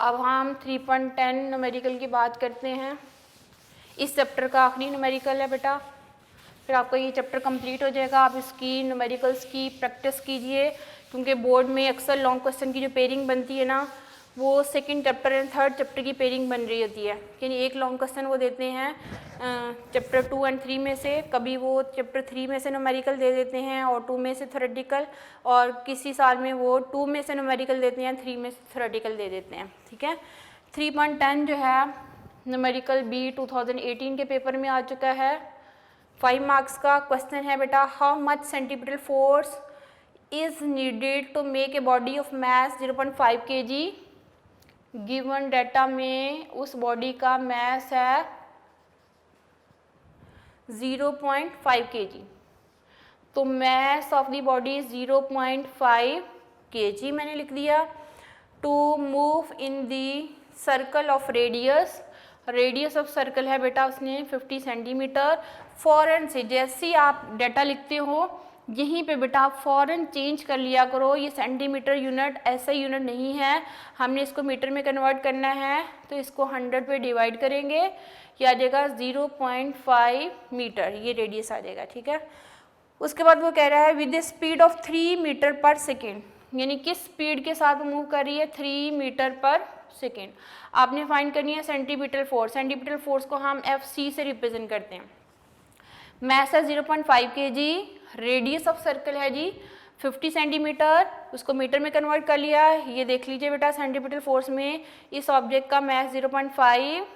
अब हम 3.10 न्यूमेरिकल की बात करते हैं। इस चैप्टर का आखिरी न्यूमेरिकल है बेटा, फिर आपका ये चैप्टर कंप्लीट हो जाएगा। आप इसकी न्यूमेरिकल्स की प्रैक्टिस कीजिए, क्योंकि बोर्ड में अक्सर लॉन्ग क्वेश्चन की जो पेयरिंग बनती है ना, वो second chapter and third chapter की पेयरिंग बन रही होती है। यानी एक लॉन्ग क्वेश्चन वो देते हैं चैप्टर 2 एंड 3 में से, कभी वो चैप्टर 3 में से न्यूमेरिकल दे देते हैं और 2 में से थ्योरेटिकल, और किसी साल में वो 2 में से न्यूमेरिकल देते हैं, 3 में से थ्योरेटिकल दे देते हैं। ठीक है, 3.10 जो है न्यूमेरिकल बी 2018 के पेपर में आ चुका है। 5 मार्क्स का क्वेश्चन है बेटा, how much centimetre force is needed to make a body of mass 0.5 kg। Given data में उस बॉडी का मैस है 0.5 kg, तो mass of the body 0.5 kg मैंने लिख दिया। To move in the circle of radius, radius of circle है बेटा उसने 50 सेंटीमीटर। फॉरन से जैसे ही आप डाटा लिखते हो यहीं पे बेटा आप फ़ौरन चेंज कर लिया करो, ये सेंटीमीटर यूनिट ऐसा यूनिट नहीं है, हमने इसको मीटर में कन्वर्ट करना है, तो इसको 100 पे डिवाइड करेंगे, ये आ जाएगा 0.5 मीटर, ये रेडियस आ जाएगा। ठीक है, उसके बाद वो कह रहा है with the speed of 3 metre पर सेकेंड, यानी किस स्पीड के साथ मूव कर रही है? 3 मीटर पर सेकेंड। आपने फाइंड करनी है सेंटीमीटर फोर्स। सेंटीमीटर फोर्स को हम FC से रिप्रेजेंट करते हैं। मैस है 0.5 kg, रेडियस ऑफ सर्कल है जी 50 सेंटीमीटर, उसको मीटर में कन्वर्ट कर लिया। ये देख लीजिए बेटा सेंटीमीटर फोर्स में इस ऑब्जेक्ट का मैस 0.5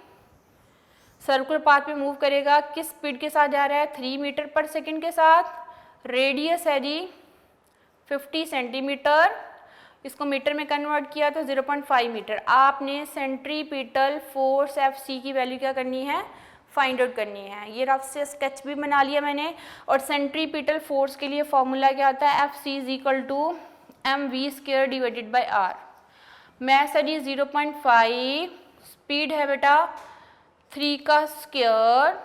सर्कुलर पाथ पे मूव करेगा, किस स्पीड के साथ जा रहा है? 3 मीटर पर सेकेंड के साथ। रेडियस है जी 50 सेंटीमीटर, इसको मीटर में कन्वर्ट किया तो 0.5 मीटर। आपने सेंट्रीपिटल फोर्स FC की वैल्यू क्या करनी है? फाइंड आउट करनी है। ये रफ से स्केच भी बना लिया मैंने, और सेंट्रीपिटल फोर्स के लिए फॉर्मूला क्या आता है? FC is equal to mv² divided by r। Mass है जी 0.5, स्पीड है बेटा 3 का स्क्वायर,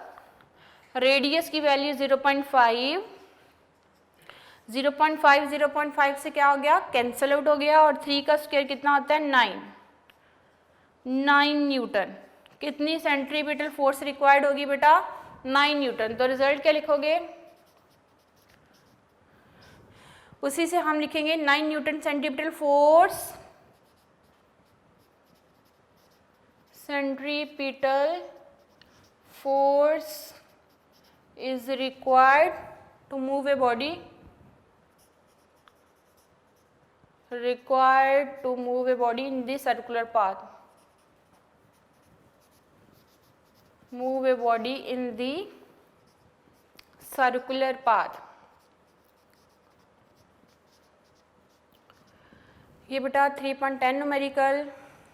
रेडियस की वैल्यू 0.5, 0.5 से क्या हो गया? कैंसल आउट हो गया, और 3 का स्क्वायर कितना होता है? 9 न्यूटन। कितनी सेंट्रीपिटल फोर्स रिक्वायर्ड होगी बेटा? 9 न्यूटन। तो रिजल्ट क्या लिखोगे? उसी से हम लिखेंगे 9 newton centripetal force, centripetal force is required to move a body, required to move a body in the circular path, move a body in the circular path। ये बेटा 3.10 न्यूमेरिकल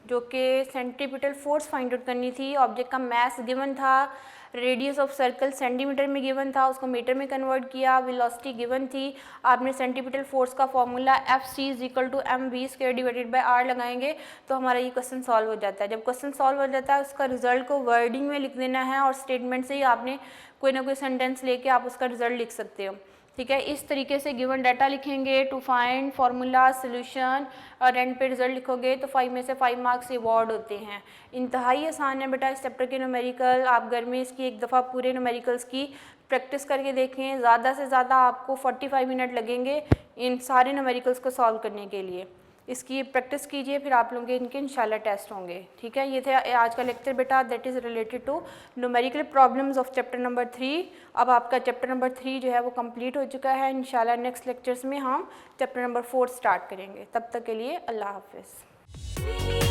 जो कि सेंट्रीपिटल फोर्स फाइंड आउट करनी थी, object का mess given था, radius of circle centimetre में given था, उसको मीटर में कन्वर्ट किया, वेलोसिटी गिवन थी। आपने सेंटीपिटल फोर्स का formula FC is equal to mv² divided by r लगाएंगे तो हमारा ये क्वेश्चन सॉल्व हो जाता है। जब क्वेश्चन सॉल्व हो जाता है उसका रिजल्ट को वर्डिंग में लिख देना है, और स्टेटमेंट से ही आपने कोई ना कोई सेंटेंस लेके आप उसका रिजल्ट लिख सकते हो। ठीक है, इस तरीके से गिवन डाटा लिखेंगे टू फाइंड फार्मूला सोल्यूशन, और एंड पे रिजल्ट लिखोगे तो 5 में से 5 मार्क्स अवॉर्ड होते हैं। इंतहाई आसान है बेटा इस चैप्टर के न्यूमेरिकल। आप घर में इसकी एक दफ़ा पूरे न्यूमेरिकल्स की प्रैक्टिस करके देखें। ज़्यादा से ज़्यादा आपको 45 मिनट लगेंगे इन सारे न्यूमेरिकल्स को सॉल्व करने के लिए। इसकी प्रैक्टिस कीजिए, फिर आप लोगों के इनके इंशाल्लाह टेस्ट होंगे। ठीक है, ये थे आज का लेक्चर बेटा, that is related to numerical problems of chapter number 3। अब आपका चैप्टर नंबर 3 जो है वो कंप्लीट हो चुका है। इंशाल्लाह नेक्स्ट लेक्चर्स में हम चैप्टर नंबर 4 स्टार्ट करेंगे। तब तक के लिए अल्लाह हाफिज़।